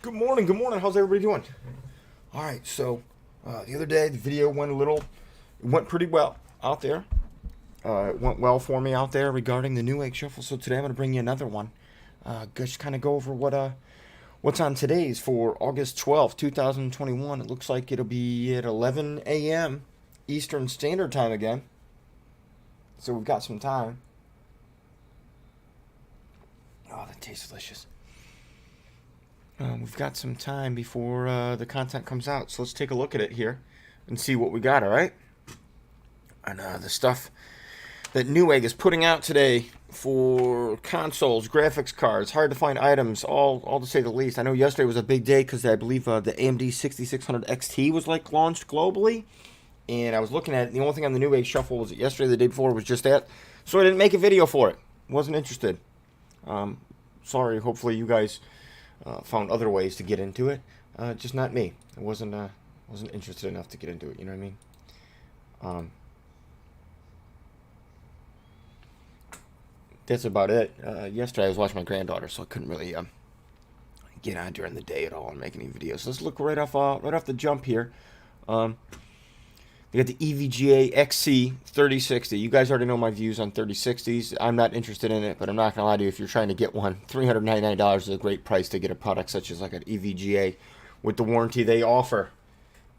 Good morning, good morning. How's everybody doing? All right, so the other day the video it went pretty well out there. It went well for me out there regarding the NewEgg shuffle. So today I'm going to bring you another one. Just kind of go over what's on today's for August 12th, 2021. It looks like it'll be at 11 a.m. Eastern Standard Time again. So we've got some time. Oh, that tastes delicious. We've got some time before the content comes out, so let's take a look at it here and see what we got, all right? And the stuff that Newegg is putting out today for consoles, graphics cards, hard to find items, all to say the least. I know yesterday was a big day because I believe the AMD 6600 XT was like launched globally, and I was looking at it. The only thing on the Newegg shuffle was yesterday, the day before was just that, so I didn't make a video for it. Wasn't interested. Sorry. Hopefully you guys found other ways to get into it. Just not me. I wasn't interested enough to get into it. You know what I mean? That's about it. Yesterday I was watching my granddaughter, so I couldn't really get on during the day at all and make any videos. So let's look right off the jump here. They got the EVGA XC 3060. You guys already know my views on 3060s. I'm not interested in it, but I'm not going to lie to you. If you're trying to get one, $399 is a great price to get a product such as like an EVGA with the warranty they offer.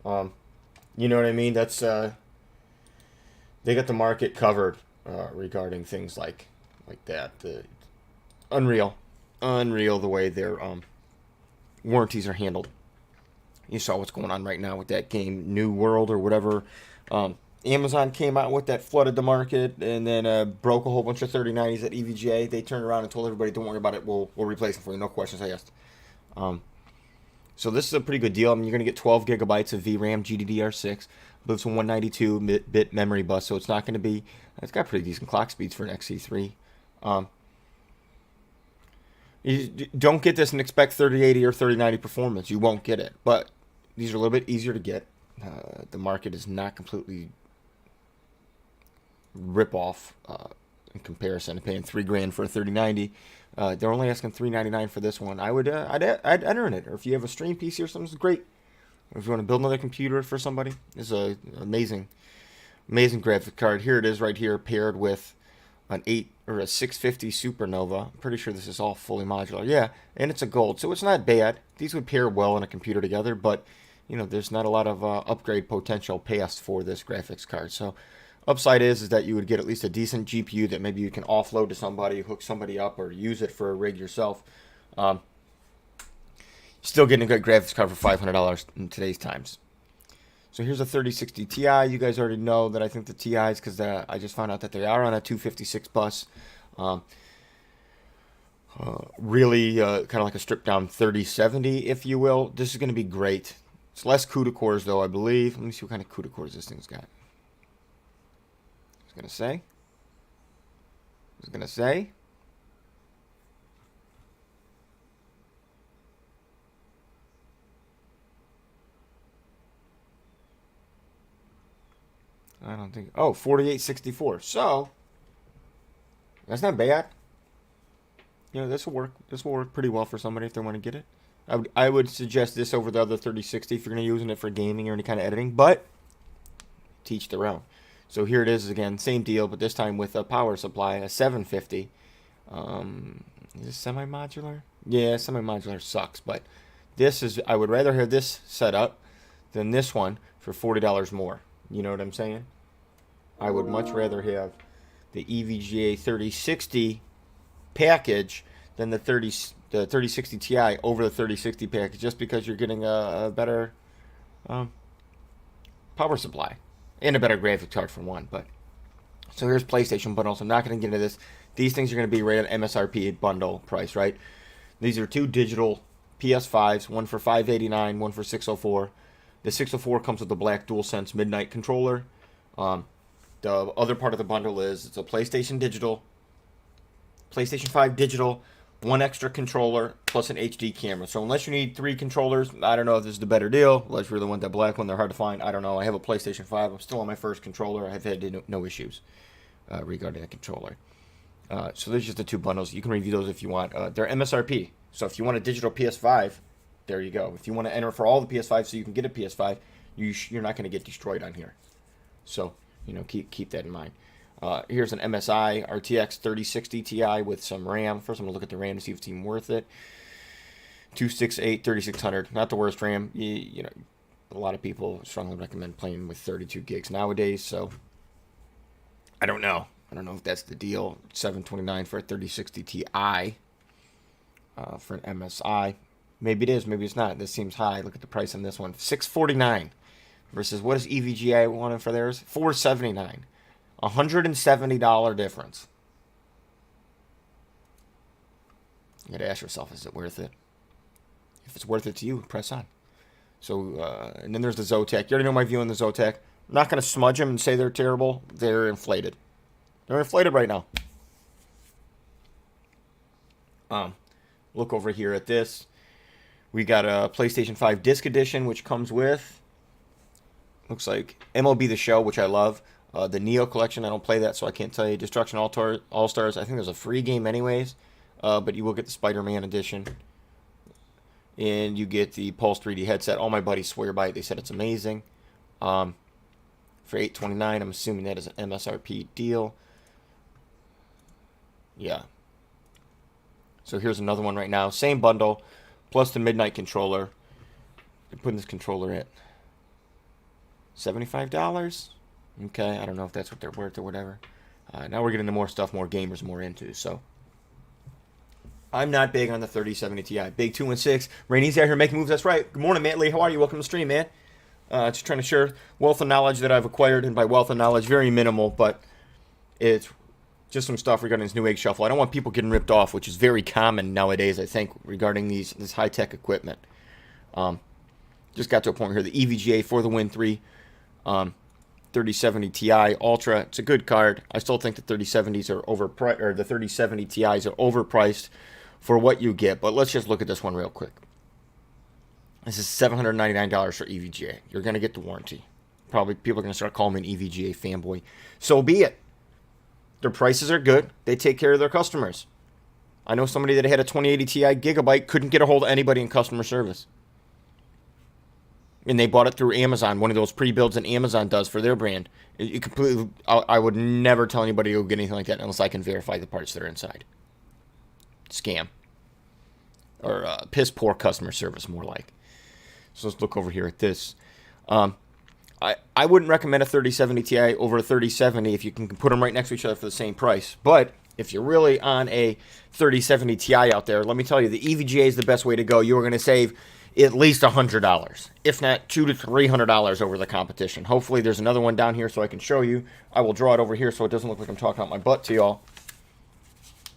You know what I mean? That's they got the market covered regarding things like that. The unreal the way their warranties are handled. You saw what's going on right now with that game, New World or whatever. Amazon came out with that, flooded the market, and then broke a whole bunch of 3090s at EVGA. They turned around and told everybody, don't worry about it, we'll replace them for you, no questions asked. So this is a pretty good deal. I mean, you're going to get 12 gigabytes of VRAM GDDR6. I believe it's a 192-bit memory bus, so it's not going to be... It's got pretty decent clock speeds for an XC3. You don't get this and expect 3080 or 3090 performance. You won't get it, but these are a little bit easier to get. The market is not completely rip-off in comparison to paying $3,000 for a 3090. They're only asking $399 for this one. I'd enter in it. Or if you have a stream PC or something, it's great. Or if you want to build another computer for somebody, it's an amazing graphic card. Here it is right here, paired with an 8 or a 650 Supernova. I'm pretty sure this is all fully modular. Yeah, and it's a gold, so it's not bad. These would pair well in a computer together, but you know, there's not a lot of upgrade potential past for this graphics card. So upside is that you would get at least a decent GPU that maybe you can offload to somebody, hook somebody up, or use it for a rig yourself. Still getting a good graphics card for $500 in today's times. So here's a 3060 Ti. You guys already know that I think the Ti's, because I just found out that they are on a 256 bus. Really kind of like a stripped down 3070, if you will. This is going to be great. It's less CUDA cores, though, I believe. Let me see what kind of CUDA cores this thing's got. I was going to say. I don't think... Oh, 4864. So, that's not bad. You know, this will work. This will work pretty well for somebody if they want to get it. I would suggest this over the other 3060 if you're going to be using it for gaming or any kind of editing, but teach their own. So here it is again, same deal, but this time with a power supply, a 750. Is this semi-modular? Yeah, semi-modular sucks, but this is... I would rather have this set up than this one for $40 more. You know what I'm saying? I would much rather have the EVGA 3060 package than the 3060 Ti over the 3060 package, just because you're getting a better power supply and a better graphics card for one. But so here's PlayStation bundles. I'm not going to get into this. These things are going to be right at MSRP bundle price, right? These are two digital PS5s, one for $589, one for $604. The 604 comes with the black DualSense Midnight controller. The other part of the bundle is it's a PlayStation 5 digital, one extra controller, plus an HD camera. So unless you need 3 controllers, I don't know if this is the better deal. Unless you really want that black one, they're hard to find. I don't know. I have a PlayStation 5. I'm still on my first controller. I've had no issues regarding that controller. So there's just the two bundles. You can review those if you want. They're MSRP. So if you want a digital PS5, there you go. If you want to enter for all the PS5 so you can get a PS5, you're not going to get destroyed on here. So, keep that in mind. Here's an MSI RTX 3060 Ti with some RAM. First, I'm going to look at the RAM to see if it's even worth it. 268, 3600. Not the worst RAM. A lot of people strongly recommend playing with 32 gigs nowadays, so I don't know. I don't know if that's the deal. $729 for a 3060 Ti for an MSI. Maybe it is, maybe it's not. This seems high. Look at the price on this one. $649 versus what is EVGA wanting for theirs? $479. $170 difference. You got to ask yourself, is it worth it? If it's worth it to you, press on. So, and then there's the Zotac. You already know my view on the Zotac. I'm not going to smudge them and say they're terrible. They're inflated. They're inflated right now. Look over here at this. We got a PlayStation 5 Disc Edition, which comes with, looks like MLB The Show, which I love. The Neo Collection, I don't play that, so I can't tell you. Destruction All-Stars, I think there's a free game anyways, but you will get the Spider-Man edition. And you get the Pulse 3D headset. All my buddies swear by it. They said it's amazing. For $829, I'm assuming that is an MSRP deal. Yeah. So here's another one right now. Same bundle, plus the Midnight controller. They're putting this controller at $75. Okay, I don't know if that's what they're worth or whatever. Now we're getting into more stuff, more gamers more into. So I'm not big on the 3070 Ti. Big 216. rayneezie out here making moves. That's right. Good morning, Matt Lee. How are you? Welcome to the stream, man. Just trying to share wealth of knowledge that I've acquired, and by wealth of knowledge, very minimal, but it's just some stuff regarding this NewEgg shuffle. I don't want people getting ripped off, which is very common nowadays, I think, regarding this high-tech equipment. Just got to a point here. The EVGA for the Win 3, 3070 Ti Ultra. It's a good card. I still think the 3070s are overpriced, or the 3070 Ti's are overpriced for what you get. But let's just look at this one real quick. This is $799 for EVGA. You're going to get the warranty. Probably people are going to start calling me an EVGA fanboy. So be it. Their prices are good. They take care of their customers. I know somebody that had a 2080 Ti Gigabyte couldn't get a hold of anybody in customer service. And they bought it through Amazon, one of those pre-builds that Amazon does for their brand. It completely, I would never tell anybody to go get anything like that unless I can verify the parts that are inside. Scam. Or piss poor customer service, more like. So let's look over here at this. I wouldn't recommend a 3070 Ti over a 3070 if you can put them right next to each other for the same price. But if you're really on a 3070 Ti out there, let me tell you, the EVGA is the best way to go. You are going to save at least $100, if not $200 to $300 over the competition. Hopefully there's another one down here so I can show you. I will draw it over here so it doesn't look like I'm talking out my butt to y'all.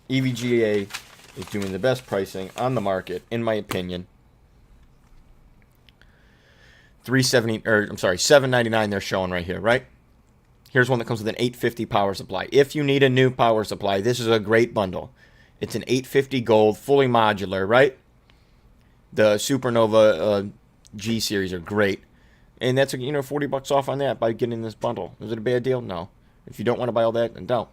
EVGA is doing the best pricing on the market, in my opinion. $799 they're showing right here, right? Here's one that comes with an 850 power supply. If you need a new power supply, this is a great bundle. It's an 850 gold, fully modular, right? The Supernova G series are great. And that's, $40 off on that by getting this bundle. Is it a bad deal? No. If you don't want to buy all that, then don't.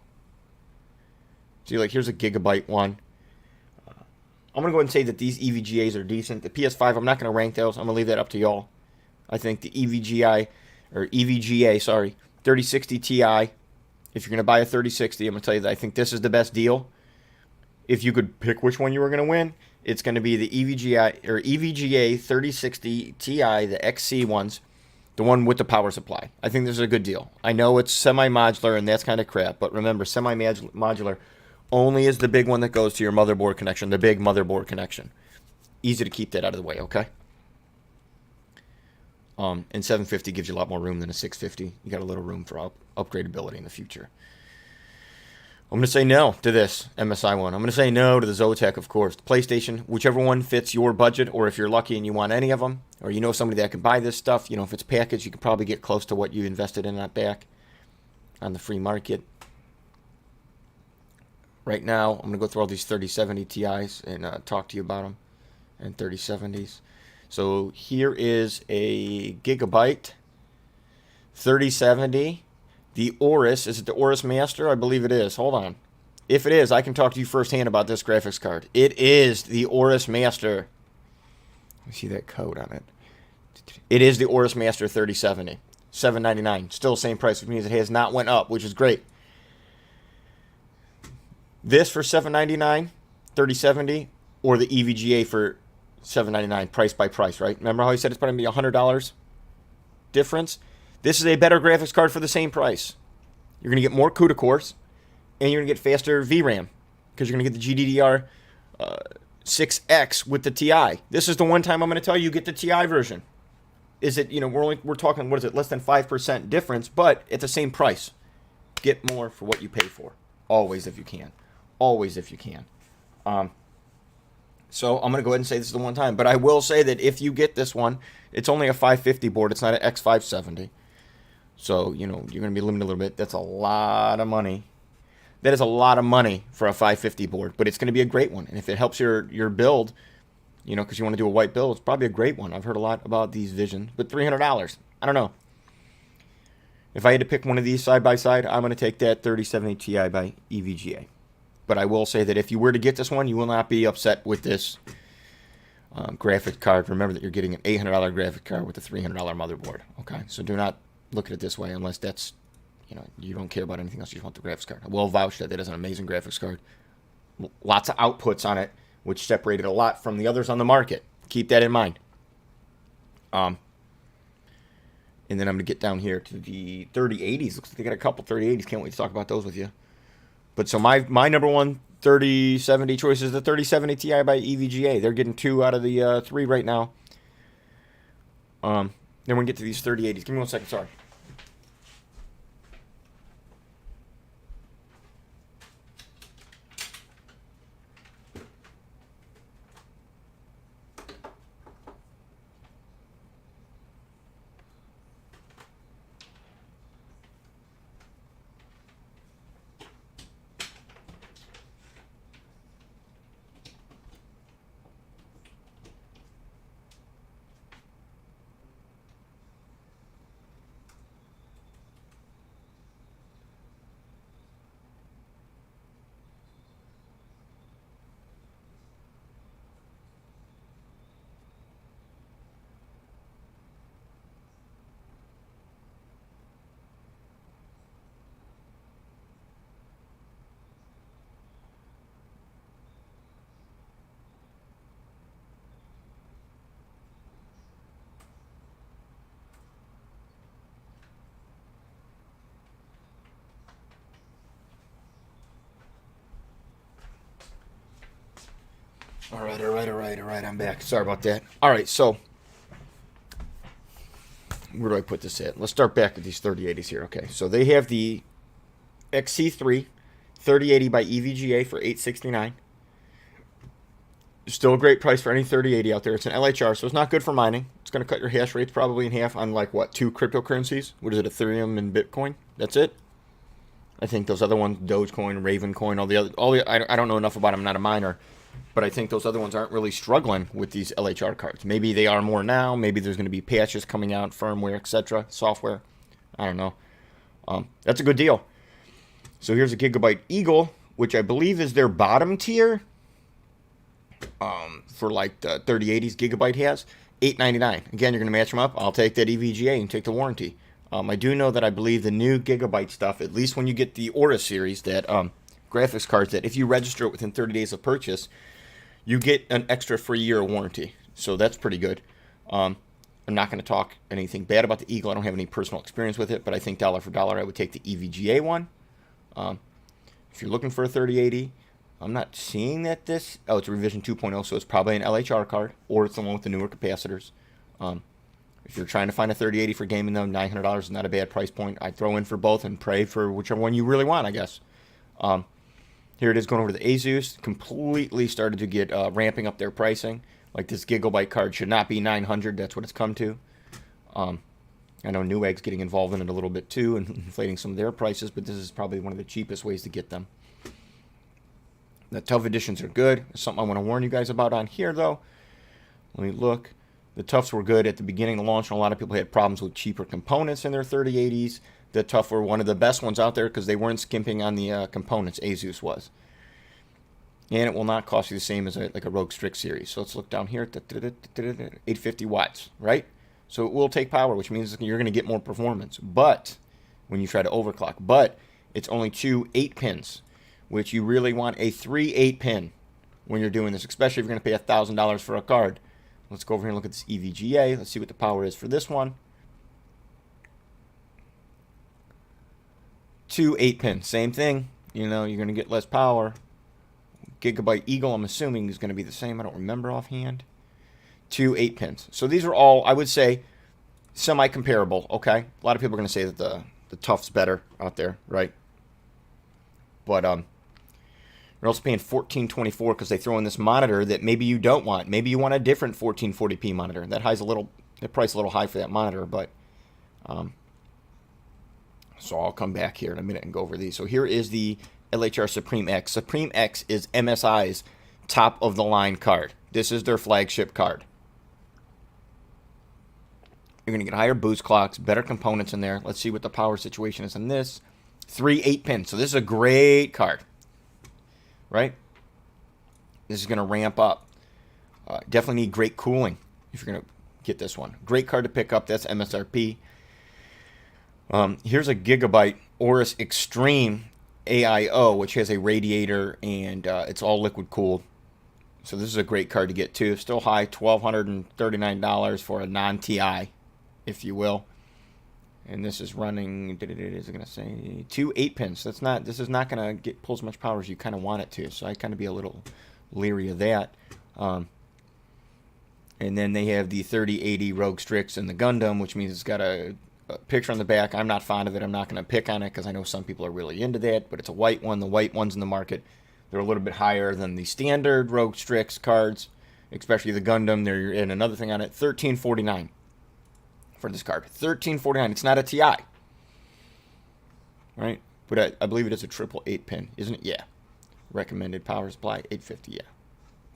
See, like, here's a Gigabyte one. I'm going to go ahead and say that these EVGAs are decent. The PS5, I'm not going to rank those. I'm going to leave that up to y'all. I think the EVGA, 3060 Ti, if you're going to buy a 3060, I'm going to tell you that I think this is the best deal. If you could pick which one you were going to win, it's going to be the EVGA 3060 Ti, the XC ones, the one with the power supply. I think this is a good deal. I know it's semi-modular and that's kind of crap, but remember, semi-modular only is the big one that goes to your motherboard connection, the big motherboard connection. Easy to keep that out of the way, okay? And 750 gives you a lot more room than a 650. You got a little room for upgradability in the future. I'm going to say no to this MSI one. I'm going to say no to the Zotac, of course. The PlayStation, whichever one fits your budget, or if you're lucky and you want any of them, or you know somebody that can buy this stuff, if it's packaged, you can probably get close to what you invested in that back on the free market. Right now, I'm going to go through all these 3070 Ti's and talk to you about them, and 3070s. So here is a Gigabyte 3070. The Aorus, is it the Aorus Master? I believe it is. Hold on. If it is, I can talk to you firsthand about this graphics card. It is the Aorus Master. You see that code on it. It is the Oris Master 3070. $799. Still same price, which means it has not went up, which is great. This for $799, 3070, or the EVGA for $799, price by price, right? Remember how I said it's going to be $100 difference? This is a better graphics card for the same price. You're going to get more CUDA cores, and you're going to get faster VRAM, because you're going to get the GDDR 6X with the TI. This is the one time I'm going to tell you get the TI version. Is it, we're talking, what is it, less than 5% difference, but at the same price. Get more for what you pay for. Always if you can. Always if you can. So I'm going to go ahead and say this is the one time. But I will say that if you get this one, it's only a 550 board. It's not an X570. So, you're going to be limited a little bit. That's a lot of money. That is a lot of money for a 550 board. But it's going to be a great one. And if it helps your build, because you want to do a white build, it's probably a great one. I've heard a lot about these Visions. But $300, I don't know. If I had to pick one of these side by side, I'm going to take that 3070 Ti by EVGA. But I will say that if you were to get this one, you will not be upset with this graphic card. Remember that you're getting an $800 graphic card with a $300 motherboard. Okay, so do not look at it this way unless that's, you don't care about anything else. You just want the graphics card. I will vouch that it is an amazing graphics card. Lots of outputs on it, which separated a lot from the others on the market. Keep that in mind. And then I'm going to get down here to the 3080s. Looks like they got a couple 3080s. Can't wait to talk about those with you. But so my number one 3070 choice is the 3070 Ti by EVGA. They're getting 2 out of the 3 right now. Then we're going to get to these 3080s. Give me 1 second, sorry. All right. I'm back. Sorry about that. All right, so where do I put this at? Let's start back at these 3080s here. Okay, so they have the XC3 3080 by EVGA for $869. Still a great price for any 3080 out there. It's an LHR, so it's not good for mining. It's going to cut your hash rates probably in half on, like, what, 2 cryptocurrencies? What is it, Ethereum and Bitcoin? That's it? I think those other ones, Dogecoin, Ravencoin, I don't know enough about them. I'm not a miner. But I think those other ones aren't really struggling with these LHR cards. Maybe they are more now. Maybe there's going to be patches coming out, firmware, etc., software. I don't know. That's a good deal. So here's a Gigabyte Eagle, which I believe is their bottom tier. For like the 3080s Gigabyte has. $899. Again, you're going to match them up. I'll take that EVGA and take the warranty. I do know that I believe the new Gigabyte stuff, at least when you get the Aura series, that graphics cards, that if you register it within 30 days of purchase, you get an extra free year of warranty. So that's pretty good. I'm not going to talk anything bad about the Eagle. I don't have any personal experience with it, but I think dollar for dollar I would take the EVGA one. If you're looking for a 3080, I'm not seeing that this... Oh, it's a revision 2.0, so it's probably an LHR card, or it's the one with the newer capacitors. If you're trying to find a 3080 for gaming, though, $900 is not a bad price point. I'd throw in for both and pray for whichever one you really want, I guess. Here it is going over to the Asus. Completely started to get ramping up their pricing. Like this Gigabyte card should not be $900. That's what it's come to. I know NewEgg's getting involved in it a little bit too and inflating some of their prices, but this is probably one of the cheapest ways to get them. The TUF editions are good. There's something I want to warn you guys about on here, though. Let me look. The TUFs were good at the beginning of the launch, and a lot of people had problems with cheaper components in their 3080s. The TUF were one of the best ones out there because they weren't skimping on the components. Asus was. and it will not cost you the same as like a Rogue Strix series. So let's look down here at the 850 watts, right? So it will take power, which means you're going to get more performance. But when you try to overclock, but it's only 2 8-pins, which you really want a 3 8-pin when you're doing this, especially if you're going to pay $1,000 for a card. Let's go over here and look at this EVGA. Let's see what the power is for this one. 2 8-pins, same thing. You know, you're going to get less power. Gigabyte Eagle, I'm assuming, is going to be the same. I don't remember offhand. 2 8-pins. So these are all, I would say, semi-comparable, okay? A lot of people are going to say that the Tough's better out there, right? But you're also paying $14.24 because they throw in this monitor that maybe you don't want. Maybe you want a different 1440p monitor. That high's the price a little high for that monitor, but so I'll come back here in a minute and go over these. So here is the LHR Supreme X. Supreme X is MSI's top of the line card. This is their flagship card. You're going to get higher boost clocks, better components in there. Let's see what the power situation is in this. 3 8-pins. So this is a great card, right? This is going to ramp up. Definitely need great cooling if you're going to get this one. Great card to pick up. That's MSRP. Here's a Gigabyte Aorus Extreme AIO, which has a radiator and it's all liquid cooled. So this is a great card to get too. Still high, $1,239 for a non-TI, if you will. And this is running, is it going to say 2 8-pins? This is not going to pull as much power as you kind of want it to. So I kind of be a little leery of that. And then they have the 3080 Rogue Strix and the Gundam, which means it's got a picture on the back. I'm not fond of it. I'm not going to pick on it because I know some people are really into that, but it's a white one. The white ones in the market, they're a little bit higher than the standard Rogue Strix cards, especially the Gundam. They're in another thing on it, $13.49 for this card. $13.49. It's not a TI, right? But I believe it is a triple 8-pin, isn't it? Yeah. Recommended power supply 850. Yeah.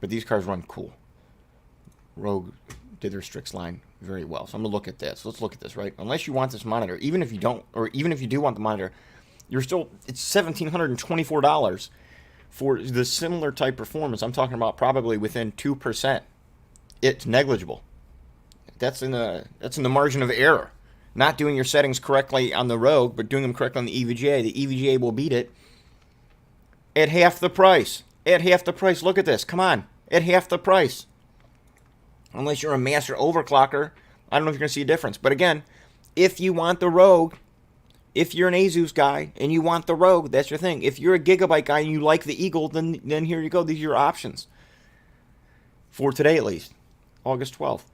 But these cards run cool. Rogue did their Strix line very well. So I'm gonna look at this. Let's look at this, right? Unless you want this monitor, even if you don't, or even if you do want the monitor, it's $1,724 for the similar type performance. I'm talking about probably within 2%. It's negligible. That's in the margin of error. Not doing your settings correctly on the Rogue, but doing them correctly on the EVGA. The EVGA will beat it at half the price. At half the price. Look at this. Come on. At half the price. Unless you're a master overclocker, I don't know if you're going to see a difference. But again, if you want the Rogue, if you're an Asus guy and you want the Rogue, that's your thing. If you're a Gigabyte guy and you like the Eagle, then here you go. These are your options. For today at least. August 12th.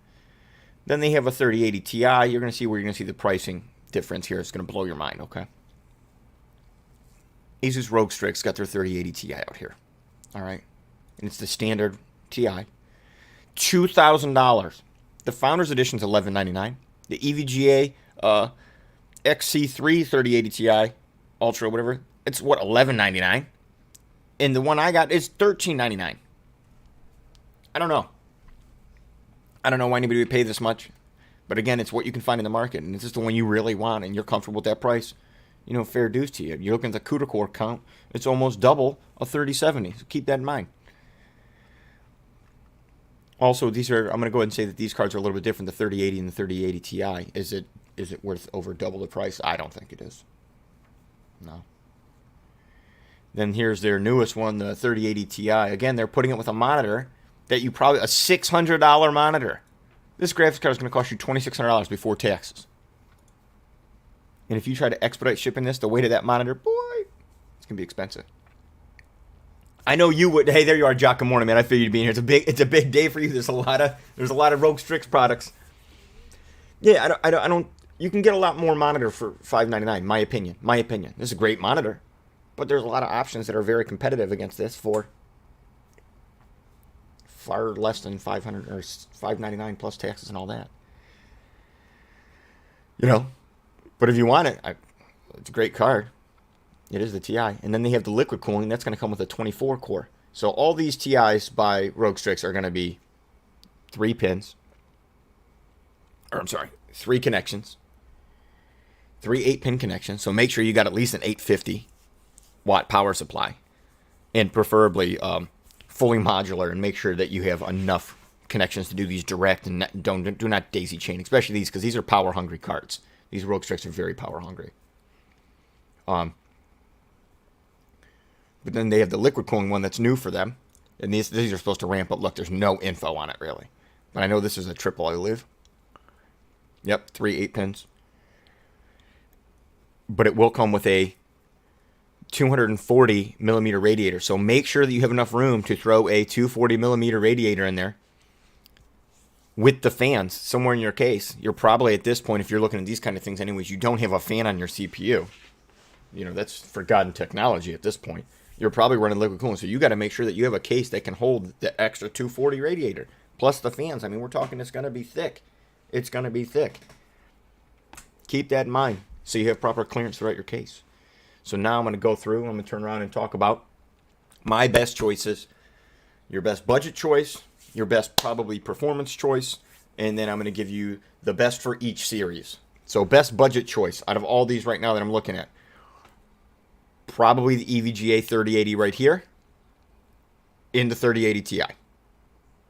Then they have a 3080 Ti. You're going to see where you're going to see the pricing difference here. It's going to blow your mind, okay? Asus Rogue Strix got their 3080 Ti out here. All right? And it's the standard Ti. $2,000. The Founders Edition is $11.99. The EVGA XC3 3080 Ti Ultra, whatever, it's what, $11.99? And the one I got is $13.99. I don't know. I don't know why anybody would pay this much. But again, it's what you can find in the market. And it's just the one you really want and you're comfortable with that price. You know, fair dues to you. You're looking at the CUDA core count. It's almost double a 3070. So keep that in mind. Also, I'm going to go ahead and say that these cards are a little bit different, the 3080 and the 3080 Ti. Is it worth over double the price? I don't think it is. No. Then here's their newest one, the 3080 Ti. Again, they're putting it with a monitor that you probably, a $600 monitor. This graphics card is going to cost you $2,600 before taxes. And if you try to expedite shipping this, the weight of that monitor, boy, it's going to be expensive. I know you would. Hey, there you are, Jock. Good morning, man. I figured you'd be in here. It's a big day for you. There's a lot of Rogue Strix products. Yeah, I don't. You can get a lot more monitor for $599. My opinion. This is a great monitor, but there's a lot of options that are very competitive against this for far less than $500 or $599 plus taxes and all that. You know, but if you want it, it's a great card. It is the Ti. And then they have the liquid cooling. That's going to come with a 24 core. So all these TIs by Rogue Strix are going to be 3 pins. Or I'm sorry, 3 connections. 3 8-pin connections. So make sure you got at least an 850 watt power supply. And preferably fully modular and make sure that you have enough connections to do these direct, and do not daisy chain, especially these, because these are power hungry cards. These Rogue Strikes are very power hungry. But then they have the liquid cooling one that's new for them, and these are supposed to ramp up. Look, there's no info on it really, but I know this is a triple, I believe. Yep, 3 8-pins. But it will come with a 240 millimeter radiator, so make sure that you have enough room to throw a 240 millimeter radiator in there with the fans somewhere in your case. You're probably at this point, if you're looking at these kind of things anyways, you don't have a fan on your CPU. You know, that's forgotten technology at this point. You're probably running liquid cooling, so you got to make sure that you have a case that can hold the extra 240 radiator plus the fans. I mean, we're talking it's going to be thick. It's going to be thick. Keep that in mind so you have proper clearance throughout your case. So now I'm going to go through, I'm going to turn around and talk about my best choices, your best budget choice, your best probably performance choice, and then I'm going to give you the best for each series. So best budget choice out of all these right now that I'm looking at, probably the EVGA 3080 right here in the 3080 Ti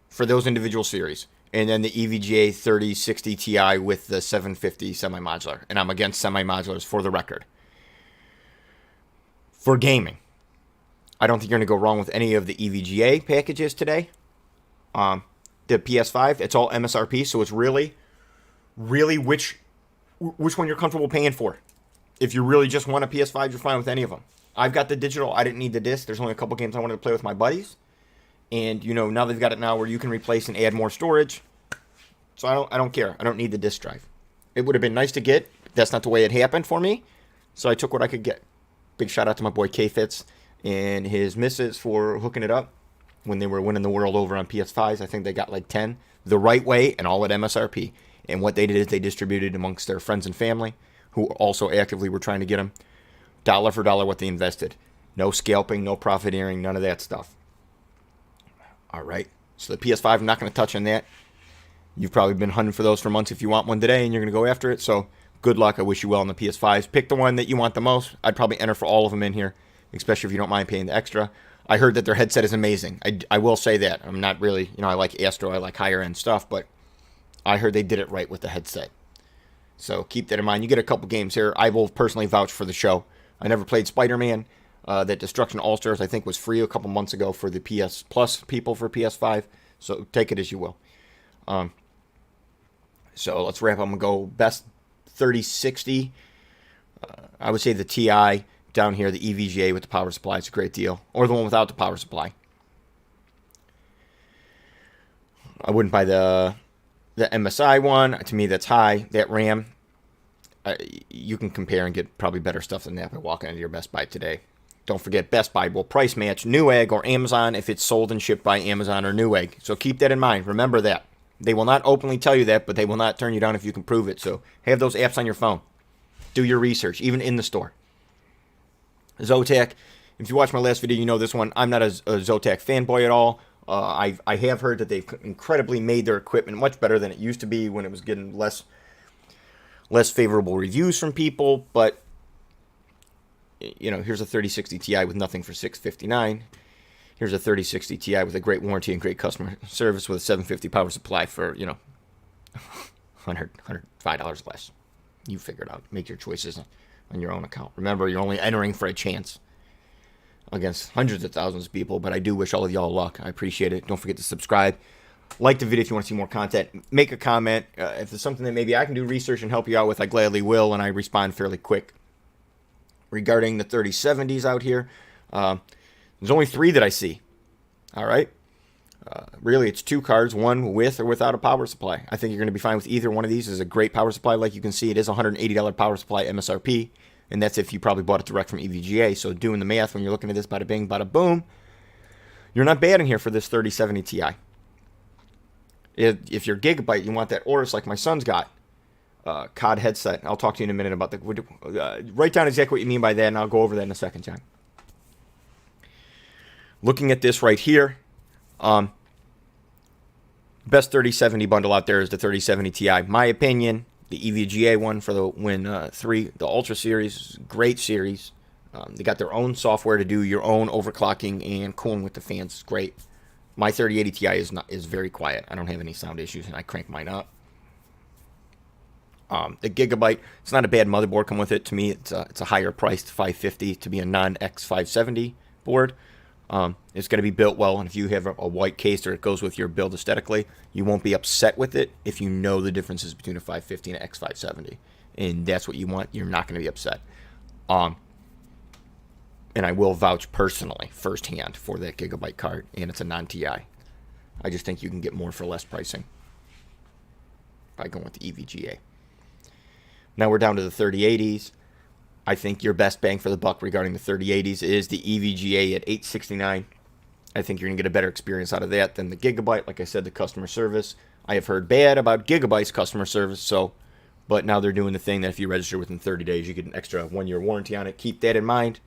for those individual series. And then the EVGA 3060 Ti with the 750 semi-modular. And I'm against semi-modulars for the record. For gaming, I don't think you're going to go wrong with any of the EVGA packages today. The PS5, it's all MSRP, so it's really which one you're comfortable paying for. If you really just want a PS5, you're fine with any of them. I've got the digital. I didn't need the disc. There's only a couple games I wanted to play with my buddies. And, you know, now they've got it now where you can replace and add more storage. So I don't care. I don't need the disk drive. It would have been nice to get. That's not the way it happened for me. So I took what I could get. Big shout out to my boy K-Fitz and his missus for hooking it up when they were winning the world over on PS5s. I think they got like 10 the right way and all at MSRP. And what they did is they distributed amongst their friends and family who also actively were trying to get them dollar for dollar what they invested. No scalping, no profiteering, none of that stuff. All right. So the PS5, I'm not going to touch on that. You've probably been hunting for those for months if you want one today and you're going to go after it. So good luck. I wish you well on the PS5s. Pick the one that you want the most. I'd probably enter for all of them in here, especially if you don't mind paying the extra. I heard that their headset is amazing. I will say that. I'm not really, I like Astro. I like higher end stuff, but I heard they did it right with the headset. So keep that in mind. You get a couple games here. I will personally vouch for the show. I never played Spider-Man. That Destruction All-Stars, I think, was free a couple months ago for the PS Plus people for PS5. So take it as you will. So let's wrap up and go. Best 3060. I would say the Ti down here, the EVGA with the power supply. It's a great deal. Or the one without the power supply. I wouldn't buy the MSI one. To me, that's high. That RAM, you can compare and get probably better stuff than that by walking into your Best Buy today. Don't forget, Best Buy will price match NewEgg or Amazon if it's sold and shipped by Amazon or NewEgg. So keep that in mind. Remember that. They will not openly tell you that, but they will not turn you down if you can prove it. So have those apps on your phone. Do your research, even in the store. Zotac, if you watched my last video, you know this one. I'm not a Zotac fanboy at all. I have heard that they've incredibly made their equipment much better than it used to be when it was getting less favorable reviews from people. But, here's a 3060 Ti with nothing for $659. Here's a 3060 Ti with a great warranty and great customer service with a 750 power supply for, $105 less. You figure it out. Make your choices on your own account. Remember, you're only entering for a chance against hundreds of thousands of people, but I do wish all of y'all luck. I appreciate it. Don't forget to subscribe. Like the video if you want to see more content. Make a comment. If there's something that maybe I can do research and help you out with, I gladly will, and I respond fairly quick. Regarding the 3070s out here, there's only 3 that I see. All right? Really, it's 2 cards, one with or without a power supply. I think you're going to be fine with either one of these. It's a great power supply. Like you can see, it is a $180 power supply MSRP, and that's if you probably bought it direct from EVGA. So doing the math when you're looking at this, bada bing, bada boom, you're not bad in here for this 3070 Ti. If you're Gigabyte, you want that Aorus like my son's got. CoD headset. I'll talk to you in a minute about write down exactly what you mean by that, and I'll go over that in a second, John. Looking at this right here, best 3070 bundle out there is the 3070 Ti. My opinion, the EVGA one for the Win 3, the Ultra series, great series. They got their own software to do your own overclocking and cooling with the fans. It's great. My 3080 Ti is very quiet. I don't have any sound issues, and I crank mine up. The Gigabyte, it's not a bad motherboard come with it. To me, it's a higher priced 550 to be a non-X570 board. It's going to be built well, and if you have a white case or it goes with your build aesthetically, you won't be upset with it if you know the differences between a 550 and an X570, and that's what you want. You're not going to be upset. And I will vouch personally, firsthand, for that Gigabyte card, and it's a non-Ti. I just think you can get more for less pricing by going with the EVGA. Now we're down to the 3080s. I think your best bang for the buck regarding the 3080s is the EVGA at $869. I think you're going to get a better experience out of that than the Gigabyte. Like I said, the customer service, I have heard bad about Gigabyte's customer service, but now they're doing the thing that if you register within 30 days, you get an extra 1-year warranty on it. Keep that in mind.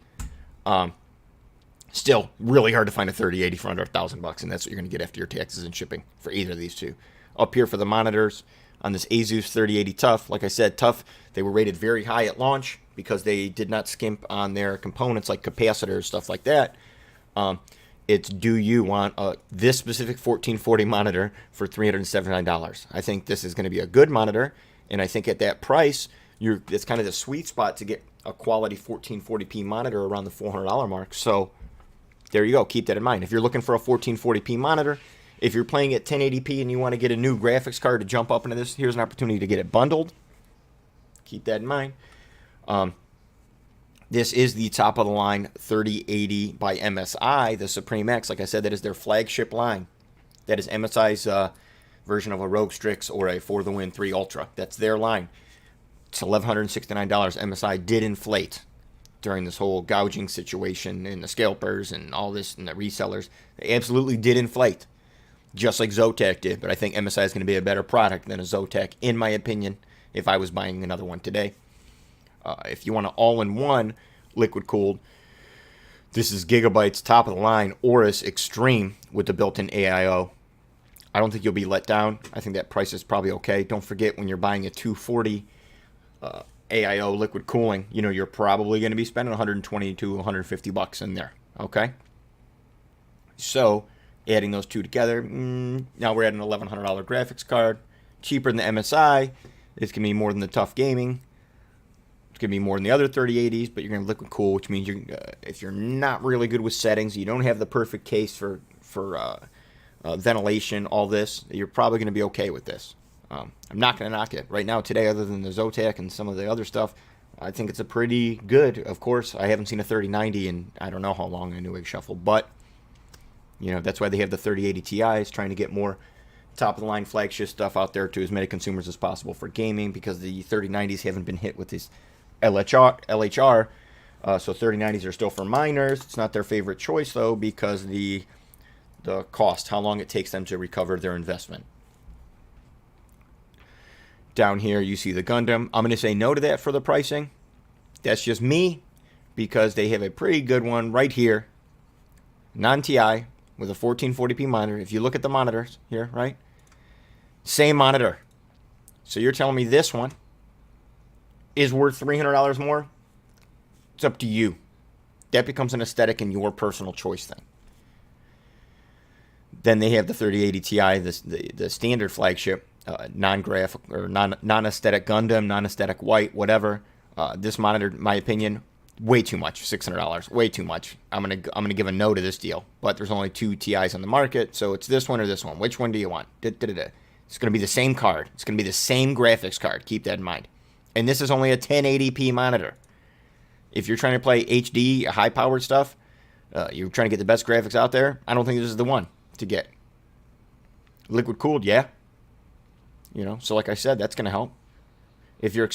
Still, really hard to find a 3080 for under $1,000, and that's what you're going to get after your taxes and shipping for either of these two. Up here for the monitors, on this Asus 3080 Tough, like I said, Tough, they were rated very high at launch because they did not skimp on their components like capacitors, stuff like that. It's, do you want this specific 1440 monitor for $379? I think this is going to be a good monitor, and I think at that price, it's kind of the sweet spot to get a quality 1440p monitor around the $400 mark. So there you go. Keep that in mind. If you're looking for a 1440p monitor, if you're playing at 1080p and you want to get a new graphics card to jump up into this, here's an opportunity to get it bundled. Keep that in mind. This is the top of the line 3080 by MSI, the Supreme X. Like I said, that is their flagship line. That is MSI's version of a Rogue Strix or a For the Win 3 Ultra. That's their line. It's $1,169. MSI did inflate during this whole gouging situation and the scalpers and all this and the resellers. They absolutely did inflate, just like Zotac did. But I think MSI is going to be a better product than a Zotac, in my opinion, if I was buying another one today. If you want an all-in-one liquid-cooled, this is Gigabyte's top-of-the-line Aorus Extreme with the built-in AIO. I don't think you'll be let down. I think that price is probably okay. Don't forget, when you're buying a 240 AIO liquid cooling, you're probably going to be spending 120 to 150 bucks in there, okay? So, adding those two together, now we're at an $1,100 graphics card, cheaper than the MSI. It's going to be more than the Tough Gaming. It's going to be more than the other 3080s, but you're going to liquid cool, which means if you're not really good with settings, you don't have the perfect case for ventilation, all this, you're probably going to be okay with this. I'm not going to knock it. Right now, today, other than the Zotac and some of the other stuff, I think it's a pretty good. Of course, I haven't seen a 3090 in I don't know how long in a NewEgg Shuffle, but that's why they have the 3080 Ti's, trying to get more top-of-the-line flagship stuff out there to as many consumers as possible for gaming, because the 3090s haven't been hit with this LHR, so 3090s are still for miners. It's not their favorite choice, though, because the cost, how long it takes them to recover their investment. Down here, you see the Gundam. I'm going to say no to that for the pricing. That's just me, because they have a pretty good one right here, non-TI, with a 1440p monitor. If you look at the monitors here, right? Same monitor. So you're telling me this one is worth $300 more? It's up to you. That becomes an aesthetic and your personal choice thing. Then they have the 3080 Ti, the standard flagship, non-graphic or non-aesthetic Gundam, non-aesthetic white, whatever. This monitor, in my opinion, way too much. $600, way too much. I'm gonna give a no to this deal. But there's only two Ti's on the market, so it's this one or this one. Which one do you want? It's gonna be the same card. It's gonna be the same graphics card. Keep that in mind. And this is only a 1080p monitor. If you're trying to play HD, high-powered stuff, you're trying to get the best graphics out there, I don't think this is the one to get. Liquid cooled, yeah. So like I said, that's going to help. If you're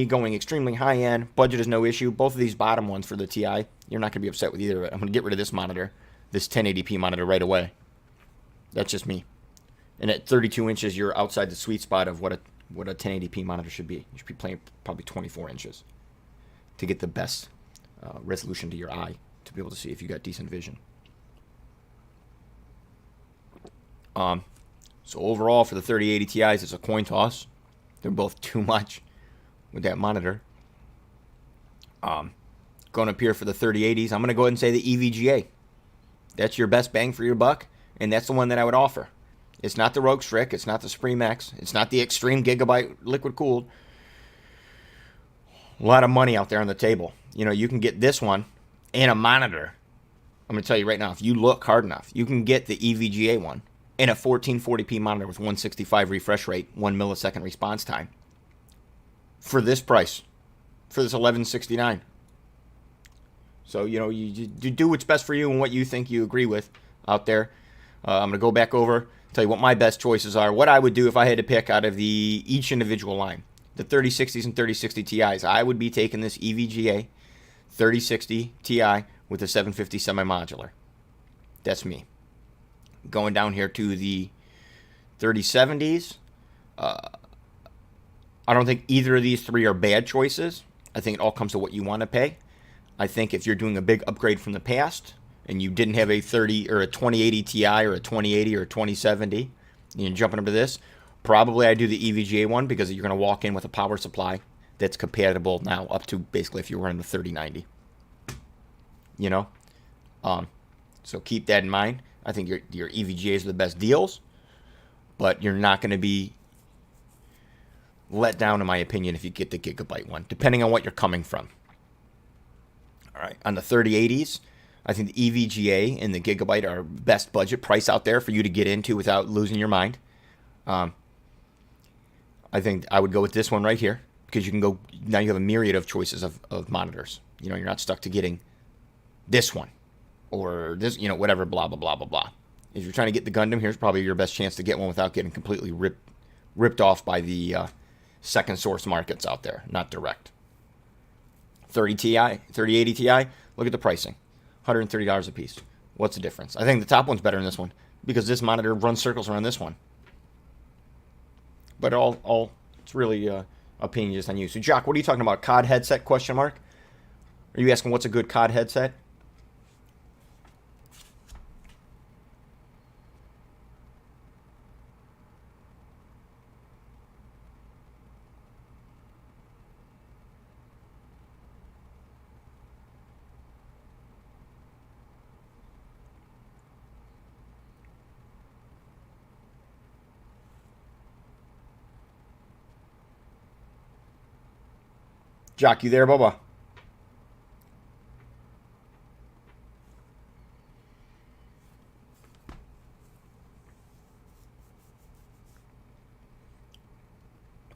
going extremely high-end, budget is no issue. Both of these bottom ones for the TI, you're not going to be upset with either of it. I'm going to get rid of this monitor, this 1080p monitor right away. That's just me. And at 32 inches, you're outside the sweet spot of what a 1080p monitor should be. You should be playing probably 24 inches to get the best resolution to your eye, to be able to see if you got decent vision. So overall, for the 3080 Ti's, it's a coin toss. They're both too much with that monitor. Going up here for the 3080s, I'm going to go ahead and say the EVGA. That's your best bang for your buck. and that's the one that I would offer. It's not the Rogue Strick. It's not the Supreme X. It's not the Extreme Gigabyte liquid cooled. A lot of money out there on the table. You know, you can get this one and a monitor. I'm going to tell you right now, if you look hard enough, you can get the EVGA one and a 1440p monitor with 165 refresh rate, 1 millisecond response time for this price, for this $1169. So, you know, you do what's best for you and what you think you agree with out there. I'm going to go back over, tell you what my best choices are, what I would do if I had to pick out of each individual line. The 3060s and 3060 Ti's, I would be taking this EVGA 3060 Ti with a 750 semi-modular. That's me. Going down here to the 3070s, I don't think either of these three are bad choices. I think it all comes to what you want to pay. I think if you're doing a big upgrade from the past and you didn't have a 30 or a 2080 Ti or a 2080 or a 2070, and you're jumping into this, probably I do the EVGA one because you're going to walk in with a power supply that's compatible now up to basically if you're running the 3090. You know? So keep that in mind. I think your EVGAs are the best deals, but you're not going to be let down, in my opinion, if you get the Gigabyte one, depending on what you're coming from. All right, on the 3080s, I think the EVGA and the Gigabyte are best budget price out there for you to get into without losing your mind. I think I would go with this one right here because you can go, now you have a myriad of choices of monitors. You know, you're not stuck to getting this one or this, you know, whatever, blah, blah, blah, blah, blah. If you're trying to get the Gundam, here's probably your best chance to get one without getting completely ripped off by the second source markets out there, not direct. 3080 Ti, look at the pricing. $130 a piece. What's the difference? I think the top one's better than this one because this monitor runs circles around this one. But all it's really opinion just on you. So, Jock, what are you talking about? COD headset, question mark? Are you asking what's a good COD headset? Jock, you there, Bubba?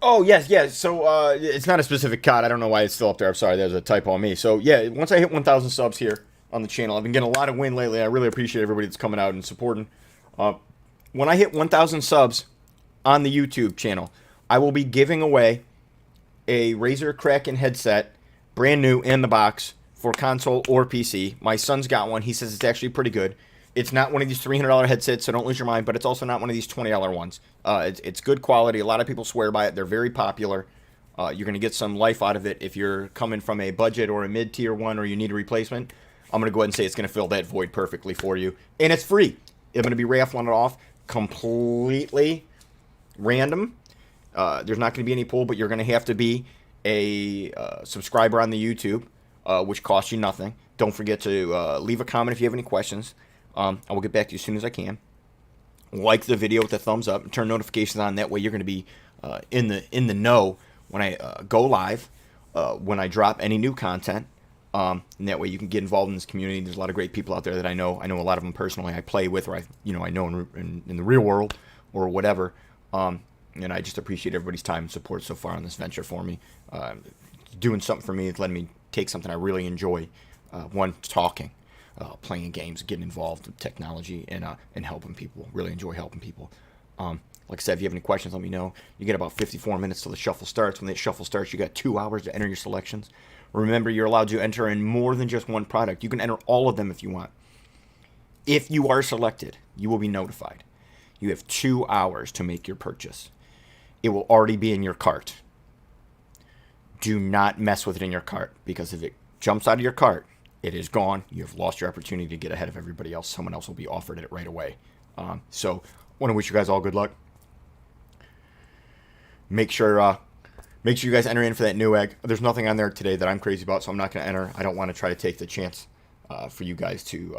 Oh, yes. So, it's not a specific COD. I don't know why it's still up there. I'm sorry. There's a typo on me. So, yeah, once I hit 1,000 subs here on the channel, I've been getting a lot of win lately. I really appreciate everybody that's coming out and supporting. When I hit 1,000 subs on the YouTube channel, I will be giving away a Razer Kraken headset, brand new in the box, for console or PC. My son's got one. He says it's actually pretty good. It's not one of these $300 headsets, so don't lose your mind, but it's also not one of these $20 ones. It's good quality. A lot of people swear by it. They're very popular. You're going to get some life out of it if you're coming from a budget or a mid-tier one or you need a replacement. I'm going to go ahead and say it's going to fill that void perfectly for you. And it's free. I'm going to be raffling it off completely random. There's not going to be any pull, but you're going to have to be a subscriber on the YouTube, which costs you nothing. Don't forget to leave a comment if you have any questions. I will get back to you as soon as I can. Like the video with the thumbs up and turn notifications on. That way you're going to be in the know when I go live, when I drop any new content. And that way you can get involved in this community. There's a lot of great people out there that I know. I know a lot of them personally. I play with, or I know in the real world or whatever. And I just appreciate everybody's time and support so far on this venture for me. Doing something for me, it's letting me take something I really enjoy. One, talking, playing games, getting involved with technology, and helping people. Really enjoy helping people. Like I said, if you have any questions, let me know. You get about 54 minutes till the shuffle starts. When that shuffle starts, you got 2 hours to enter your selections. Remember, you're allowed to enter in more than just one product. You can enter all of them if you want. If you are selected, you will be notified. You have 2 hours to make your purchase. It will already be in your cart. Do not mess with it in your cart, because if it jumps out of your cart, it is gone. You have lost your opportunity to get ahead of everybody else. Someone else will be offered it right away. So I want to wish you guys all good luck. Make sure you guys enter in for that NewEgg. There's nothing on there today that I'm crazy about, so I'm not going to enter. I don't want to try to take the chance for you guys to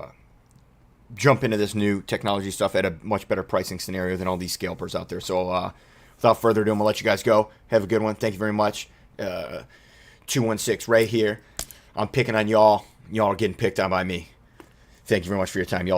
jump into this new technology stuff at a much better pricing scenario than all these scalpers out there. So without further ado, I'm going to let you guys go. Have a good one. Thank you very much. 216 Ray here. I'm picking on y'all. Y'all are getting picked on by me. Thank you very much for your time. Y'all